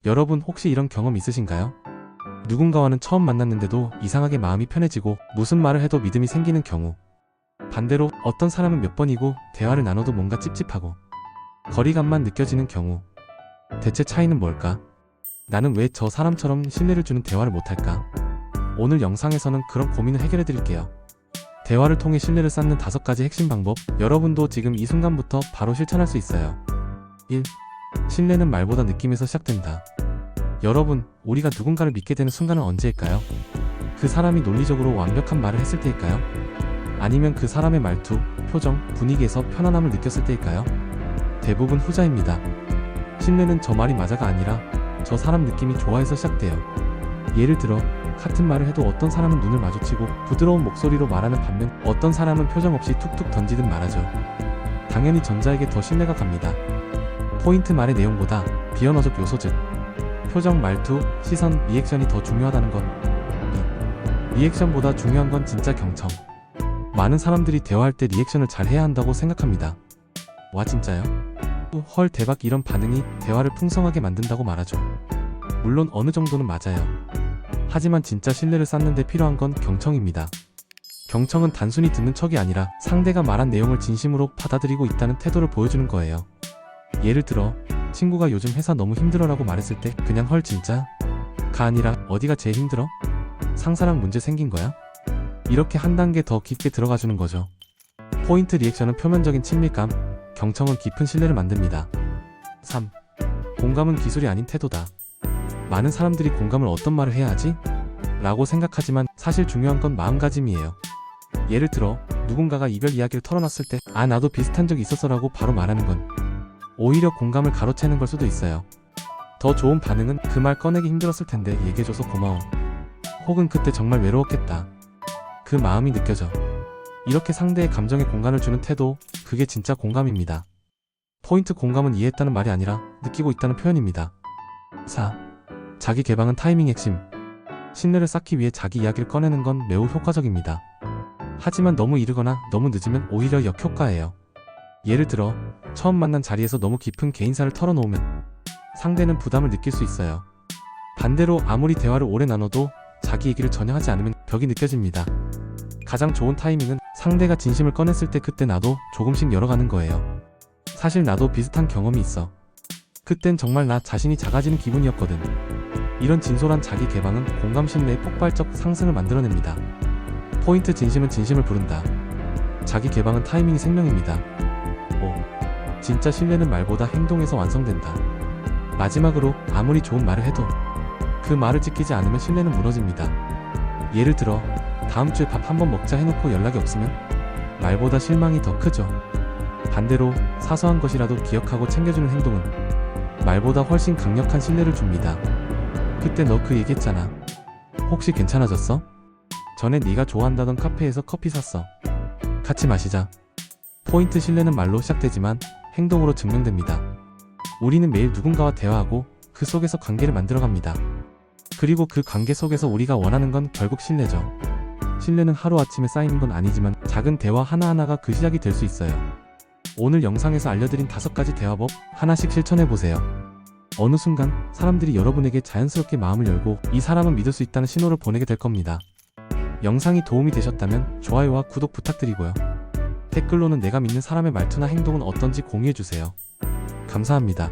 여러분 혹시 이런 경험 있으신가요? 누군가와는 처음 만났는데도 이상하게 마음이 편해지고 무슨 말을 해도 믿음이 생기는 경우. 반대로 어떤 사람은 몇 번이고 대화를 나눠도 뭔가 찝찝하고 거리감만 느껴지는 경우. 대체 차이는 뭘까? 나는 왜 저 사람처럼 신뢰를 주는 대화를 못할까? 오늘 영상에서는 그런 고민을 해결해 드릴게요. 대화를 통해 신뢰를 쌓는 5가지 핵심 방법, 여러분도 지금 이 순간부터 바로 실천할 수 있어요. 1. 신뢰는 말보다 느낌에서 시작된다. 여러분, 우리가 누군가를 믿게 되는 순간은 언제일까요? 그 사람이 논리적으로 완벽한 말을 했을 때일까요? 아니면 그 사람의 말투, 표정, 분위기에서 편안함을 느꼈을 때일까요? 대부분 후자입니다. 신뢰는 저 말이 맞아가 아니라 저 사람 느낌이 좋아해서 시작돼요. 예를 들어 같은 말을 해도 어떤 사람은 눈을 마주치고 부드러운 목소리로 말하는 반면 어떤 사람은 표정 없이 툭툭 던지듯 말하죠. 당연히 전자에게 더 신뢰가 갑니다. 포인트 말의 내용보다 비언어적 요소 즉 표정, 말투, 시선, 리액션이 더 중요하다는 것. 2. 리액션보다 중요한 건 진짜 경청. 많은 사람들이 대화할 때 리액션을 잘 해야 한다고 생각합니다. 와 진짜요? 헐 대박 이런 반응이 대화를 풍성하게 만든다고 말하죠. 물론 어느 정도는 맞아요. 하지만 진짜 신뢰를 쌓는 데 필요한 건 경청입니다. 경청은 단순히 듣는 척이 아니라 상대가 말한 내용을 진심으로 받아들이고 있다는 태도를 보여주는 거예요. 예를 들어 친구가 요즘 회사 너무 힘들어라고 말했을 때 그냥 헐 진짜? 가 아니라 어디가 제일 힘들어? 상사랑 문제 생긴 거야? 이렇게 한 단계 더 깊게 들어가주는 거죠. 포인트 리액션은 표면적인 친밀감, 경청은 깊은 신뢰를 만듭니다. 3. 공감은 기술이 아닌 태도다. 많은 사람들이 공감을 어떤 말을 해야 하지? 라고 생각하지만 사실 중요한 건 마음가짐이에요. 예를 들어 누군가가 이별 이야기를 털어놨을 때 아 나도 비슷한 적이 있었어 라고 바로 말하는 건 오히려 공감을 가로채는 걸 수도 있어요. 더 좋은 반응은 그 말 꺼내기 힘들었을 텐데 얘기해줘서 고마워. 혹은 그때 정말 외로웠겠다. 그 마음이 느껴져. 이렇게 상대의 감정에 공간을 주는 태도, 그게 진짜 공감입니다. 포인트 공감은 이해했다는 말이 아니라 느끼고 있다는 표현입니다. 4. 자기 개방은 타이밍 핵심. 신뢰를 쌓기 위해 자기 이야기를 꺼내는 건 매우 효과적입니다. 하지만 너무 이르거나 너무 늦으면 오히려 역효과예요. 예를 들어 처음 만난 자리에서 너무 깊은 개인사를 털어놓으면 상대는 부담을 느낄 수 있어요. 반대로 아무리 대화를 오래 나눠도 자기 얘기를 전혀 하지 않으면 벽이 느껴집니다. 가장 좋은 타이밍은 상대가 진심을 꺼냈을 때 그때 나도 조금씩 열어가는 거예요. 사실 나도 비슷한 경험이 있어. 그땐 정말 나 자신이 작아지는 기분이었거든. 이런 진솔한 자기 개방은 공감 신뢰의 폭발적 상승을 만들어냅니다. 포인트 진심은 진심을 부른다. 자기 개방은 타이밍이 생명입니다. 5. 진짜 신뢰는 말보다 행동에서 완성된다. 마지막으로 아무리 좋은 말을 해도 그 말을 지키지 않으면 신뢰는 무너집니다. 예를 들어 다음 주에 밥 한번 먹자 해놓고 연락이 없으면 말보다 실망이 더 크죠. 반대로 사소한 것이라도 기억하고 챙겨주는 행동은 말보다 훨씬 강력한 신뢰를 줍니다. 그때 너 그 얘기했잖아. 혹시 괜찮아졌어? 전에 네가 좋아한다던 카페에서 커피 샀어. 같이 마시자. 포인트 신뢰는 말로 시작되지만 행동으로 증명됩니다. 우리는 매일 누군가와 대화하고 그 속에서 관계를 만들어갑니다. 그리고 그 관계 속에서 우리가 원하는 건 결국 신뢰죠. 신뢰는 하루아침에 쌓이는 건 아니지만 작은 대화 하나하나가 그 시작이 될 수 있어요. 오늘 영상에서 알려드린 5가지 대화법 하나씩 실천해보세요. 어느 순간 사람들이 여러분에게 자연스럽게 마음을 열고 이 사람은 믿을 수 있다는 신호를 보내게 될 겁니다. 영상이 도움이 되셨다면 좋아요와 구독 부탁드리고요. 댓글로는 내가 믿는 사람의 말투나 행동은 어떤지 공유해주세요. 감사합니다.